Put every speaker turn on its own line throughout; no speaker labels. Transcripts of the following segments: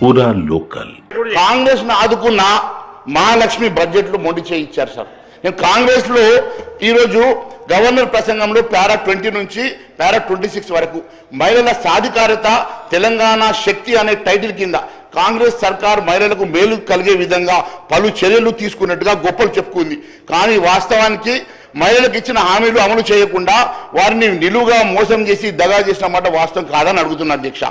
పూరా లోకల్.
కాంగ్రెస్ ను ఆదుకున్న మహాలక్ష్మి బడ్జెట్ లో మొండి చేయించారు సార్. నేను కాంగ్రెస్ లో ఈరోజు గవర్నర్ ప్రసంగంలో పారా 20 నుంచి పారా 26 వరకు మహిళల సాధికారత తెలంగాణ శక్తి అనే టైటిల్ కింద కాంగ్రెస్ సర్కార్ మహిళలకు మేలు కలిగే విధంగా పలు చర్యలు తీసుకున్నట్టుగా గొప్పలు చెప్పుకుంది. కానీ వాస్తవానికి మహిళలకు ఇచ్చిన హామీలు అమలు చేయకుండా వారిని నిలువుగా మోసం చేసి దగా చేసిన మాట వాస్తవం కాదని అడుగుతున్న అధ్యక్ష.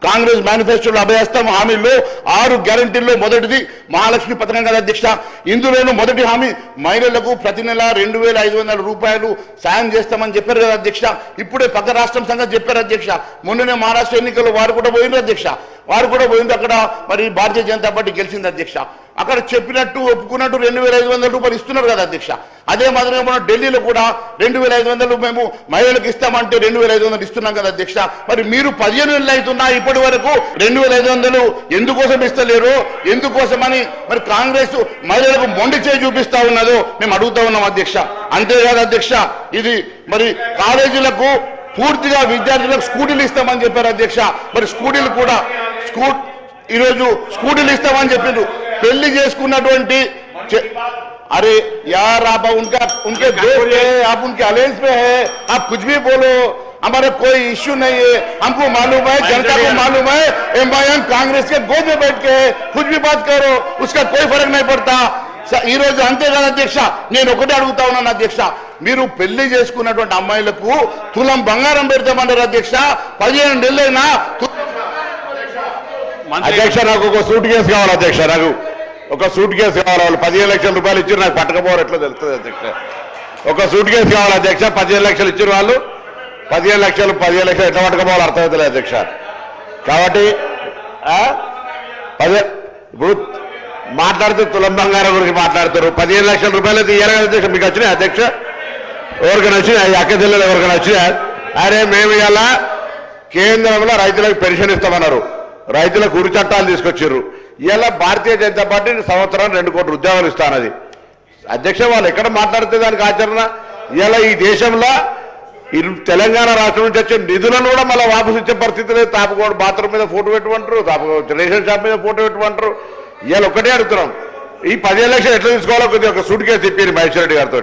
కాంగ్రెస్ మేనిఫెస్టోలో అభయస్థం హామీల్లో 6 గ్యారంటీల్లో మొదటిది మహాలక్ష్మి పథకం కదా అధ్యక్ష. ఇందులోనూ మొదటి హామీ మహిళలకు ప్రతి నెల 2500 రూపాయలు సాయం చేస్తామని చెప్పారు కదా అధ్యక్ష. ఇప్పుడే పక్క రాష్ట్రం సంగతి చెప్పారు అధ్యక్ష. మొన్ననే మహారాష్ట్ర ఎన్నికల్లో వారు కూడా పోయింది అధ్యక్ష. వారు కూడా పోయింది అక్కడ మరి భారతీయ జనతా పార్టీ గెలిచింది అధ్యక్ష. అక్కడ చెప్పినట్టు ఒప్పుకున్నట్టు 2500 రూపాయలు ఇస్తున్నారు కదా అధ్యక్ష. అదే మాదిరిగా మనం ఢిల్లీలో కూడా 2500 మేము మహిళలకు ఇస్తామంటే 2500 ఇస్తున్నాం కదా అధ్యక్ష. మరి మీరు 15 నెలలు అవుతున్నా ఇప్పటి వరకు 2500 ఎందుకోసం ఇస్తలేరు, ఎందుకోసమని మరి కాంగ్రెస్ మహిళలకు మొండి చేయి చూపిస్తా ఉన్నదో మేము అడుగుతా ఉన్నాం అధ్యక్ష. అంతేకాదు అధ్యక్ష, ఇది మరి కాలేజీలకు పూర్తిగా విద్యార్థులకు స్కూటీలు ఇస్తామని చెప్పారు అధ్యక్ష. మరి స్కూటీలు కూడా ఈరోజు స్కూటీలు ఇస్తామని చెప్పిండ్రు. పెళ్లి చేసుకున్నటువంటి अरे यार आप उनके दोस्त है, आप उनके अलायंस में है, आप कुछ भी बोलो, हमारा कोई इश्यू नहीं है. हमको मालूम है, जनता को मालूम है, एमआईएम कांग्रेस के गोद में बैठ के कुछ भी बात करो, उसका कोई फर्क नहीं पड़ता. ఈ రోజు అంతేకాదు అధ్యక్ష, నేను ఒకటే అడుగుతా ఉన్నాను అధ్యక్ష, మీరు పెళ్లి చేసుకున్నటువంటి అమ్మాయిలకు తులం బంగారం పెడతామన్నారు అధ్యక్ష. 15 నెలలైనా
అధ్యక్ష నాకు ఒక సూట్ కేసు కావాలి అధ్యక్ష. నాకు ఒక సూట్ కేసు కావాలి. వాళ్ళు 15 లక్షల రూపాయలు ఇచ్చి నాకు పట్టకపోవడం ఎట్లా తెలుస్తుంది అధ్యక్ష. ఒక సూట్ కేసు కావాలి అధ్యక్ష. 15 లక్షలు ఇచ్చిన వాళ్ళు 15 లక్షలు ఎట్లా పట్టకపోవాలి అర్థమవుతలేదు అధ్యక్ష. కాబట్టి ఇప్పుడు మాట్లాడుతూ తులం బంగారం గురించి మాట్లాడుతారు. 15 లక్షల రూపాయలు అయితే ఇయ్యాలి కదా అధ్యక్ష. మీకు వచ్చినాయి అధ్యక్ష? ఎవరికైనా వచ్చినాయి? అక్క జిల్లాలో ఎవరికైనా వచ్చినాయి? అరే మేము ఇలా కేంద్రంలో రైతులకు పెన్షన్ ఇస్తామన్నారు, రైతులకు ఉరి చట్టాలు తీసుకొచ్చారు. ఇలా భారతీయ జనతా పార్టీ సంవత్సరానికి 2 కోట్ల ఉద్యోగాలు ఇస్తానది అధ్యక్ష. వాళ్ళు ఎక్కడ మాట్లాడితే దానికి ఆచరణ? ఇలా ఈ దేశంలో తెలంగాణ రాష్ట్రం నుంచి వచ్చే నిధులను కూడా మళ్ళీ వాపసు ఇచ్చే పరిస్థితి లేదు. తాపకోడు బాత్రూమ్ మీద ఫోటో పెట్టమంటారు, రేషన్ షాప్ మీద ఫోటో పెట్టమంటారు. ఇవాళ ఒక్కటే అడుగుతున్నాం, ఈ 15 లక్షలు ఎట్లా తీసుకోవాలో కొద్దిగా ఒక సూట్ కేసు చెప్పారు మహేశ్వర రెడ్డి గారితో.